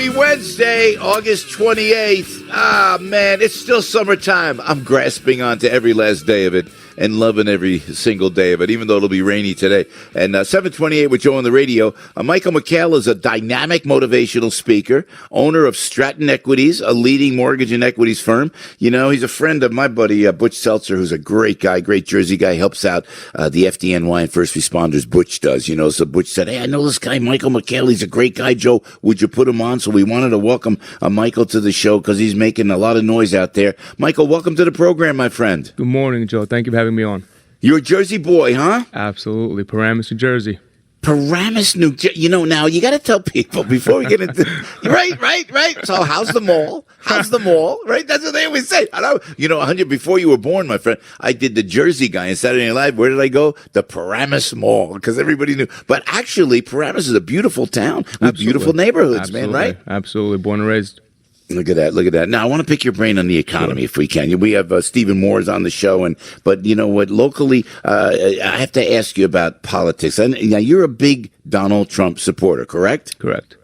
Happy Wednesday, August 28th. Ah, man, it's still summertime. I'm grasping onto every last day of it and loving every single day of it, even though it'll be rainy today. And 728 with Joe on the radio. Michael Mikhail is a dynamic motivational speaker, owner of Stratton Equities, a leading mortgage and equities firm. You know, he's a friend of my buddy, Butch Seltzer, who's a great guy, great Jersey guy, helps out the FDNY and first responders. Butch does, you know. So Butch said, hey, I know this guy, Michael Mikhail. He's a great guy, Joe. Would you put him on? So we wanted to welcome Michael to the show because he's making a lot of noise out there. Michael, welcome to the program, my friend. Good morning, Joe. Thank you for having me on. You're a Jersey boy, huh? Absolutely. Paramus, New Jersey. Paramus, New Jersey. You know, now you got to tell people before we get into right. So how's the mall? How's the mall? Right? That's what they always say. I know. You know, 100 before you were born, my friend, I did the Jersey guy on Saturday Night Live. Where did I go? The Paramus Mall, because everybody knew. But actually, Paramus is a beautiful town with beautiful neighborhoods, man, right? Absolutely. Born and raised. Look at that. Now, I want to pick your brain on the economy, if we can. We have Stephen Moore's on the show, but you know what? Locally, I have to ask you about politics. And now, you're a big Donald Trump supporter, correct? Correct.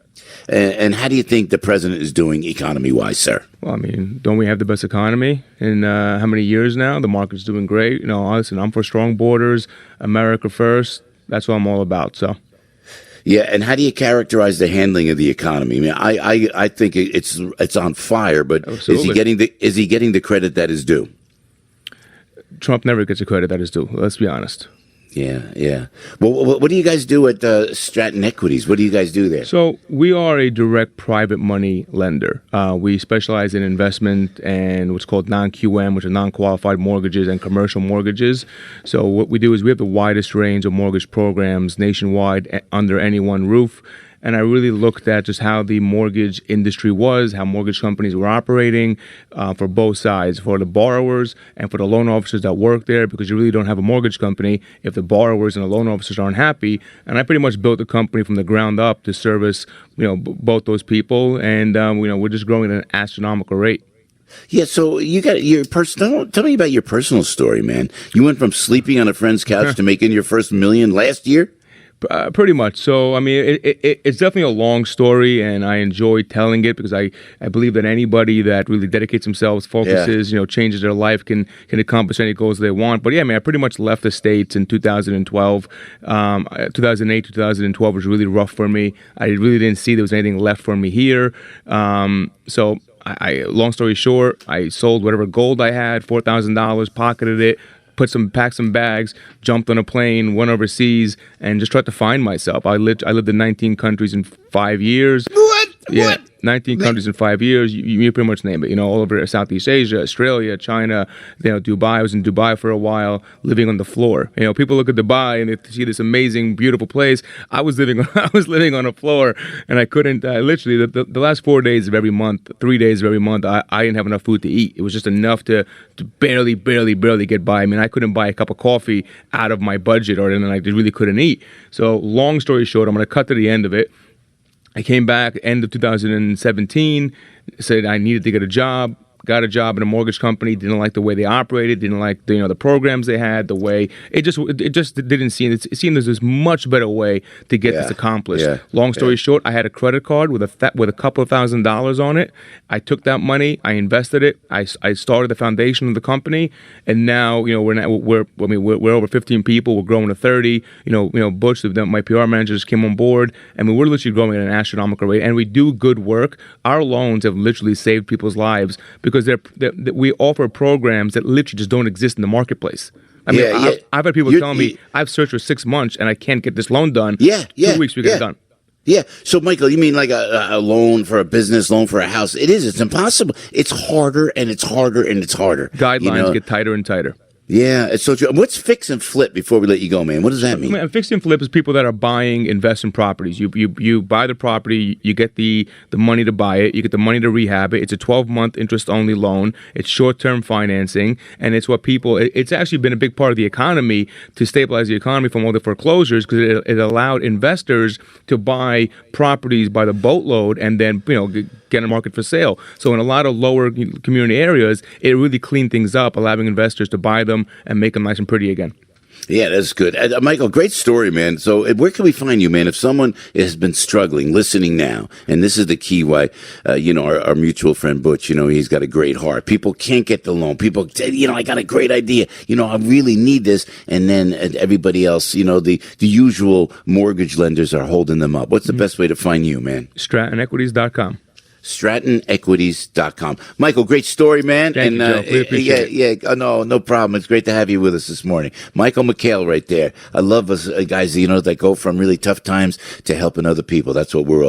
And how do you think the president is doing economy-wise, sir? Well, I mean, don't we have the best economy in how many years now? The market's doing great. You know, listen, I'm for strong borders, America first. That's what I'm all about, so. Yeah, and how do you characterize the handling of the economy? I mean, I think it's on fire, but Absolutely. is he getting the credit that is due? Trump never gets the credit that is due. Let's be honest. Yeah. Well, what do you guys do at Stratton Equities? What do you guys do there? So we are a direct private money lender. We specialize in investment and what's called non-QM, which are non-qualified mortgages and commercial mortgages. So what we do is we have the widest range of mortgage programs nationwide under any one roof. And I really looked at just how the mortgage industry was, how mortgage companies were operating for both sides, for the borrowers and for the loan officers that work there, because you really don't have a mortgage company if the borrowers and the loan officers aren't happy. And I pretty much built the company from the ground up to service, both those people. And, we're just growing at an astronomical rate. Yeah, so you got your personal. Tell me about your personal story, man. You went from sleeping on a friend's couch to making your first $1 million last year? Pretty much. So, I mean, it's definitely a long story, and I enjoy telling it because I believe that anybody that really dedicates themselves, focuses, changes their life, can accomplish any goals they want. But yeah, I mean, I pretty much left the States in 2012. 2008, 2012 was really rough for me. I really didn't see there was anything left for me here. So, long story short, I sold whatever gold I had, $4,000, pocketed it, packed some bags, jumped on a plane, went overseas, and just tried to find myself. I lived in 19 countries in 5 years. What? Yeah, What? 19 countries in 5 years. You pretty much name it. All over Southeast Asia, Australia, China, Dubai. I was in Dubai for a while, living on the floor. People look at Dubai and they see this amazing, beautiful place. I was living on a floor, and I couldn't. Literally, the last 4 days of every month, 3 days of every month, I didn't have enough food to eat. It was just enough to barely get by. I mean, I couldn't buy a cup of coffee out of my budget, or then I really couldn't eat. So, long story short, I'm going to cut to the end of it. I came back end of 2017, said I needed to get a job. Got a job in a mortgage company. Didn't like the way they operated. Didn't like the programs they had. The way it just didn't seem. It seemed there's this much better way to get this accomplished. Yeah. Long story short, I had a credit card with a couple of $1,000s on it. I took that money. I invested it. I started the foundation of the company, and now we're over 15 people. We're growing to 30. Butch, my PR manager, just came on board. I mean, we're literally growing at an astronomical rate, and we do good work. Our loans have literally saved people's lives because we offer programs that literally just don't exist in the marketplace. I mean, I've had people telling me, I've searched for 6 months and I can't get this loan done. 2 weeks we get it done. Yeah. So, Michael, you mean like a loan for a business, loan for a house? It's impossible. It's harder and it's harder and it's harder. Guidelines get tighter and tighter. Yeah, it's so true. What's fix and flip before we let you go, man? What does that mean? Fix and flip is people that are buying investment properties. You buy the property, you get the money to buy it, you get the money to rehab it. It's a 12-month interest-only loan. It's short-term financing, and it's what it's actually been a big part of the economy to stabilize the economy from all the foreclosures because it allowed investors to buy properties by the boatload and then, get a market for sale. So in a lot of lower community areas, it really cleaned things up, allowing investors to buy them and make them nice and pretty again. Yeah, that's good. Michael, great story, man. So where can we find you, man? If someone has been struggling, listening now, and this is the key why, our mutual friend Butch, he's got a great heart. People can't get the loan. People say, I got a great idea. I really need this. And then everybody else, the usual mortgage lenders are holding them up. What's the best way to find you, man? StrattonEquities.com. StrattonEquities.com. Michael, great story, man. Thank you, Joe. We appreciate it. Yeah. Oh, no problem. It's great to have you with us this morning. Michael Mikhail right there. I love us guys, that go from really tough times to helping other people. That's what we're all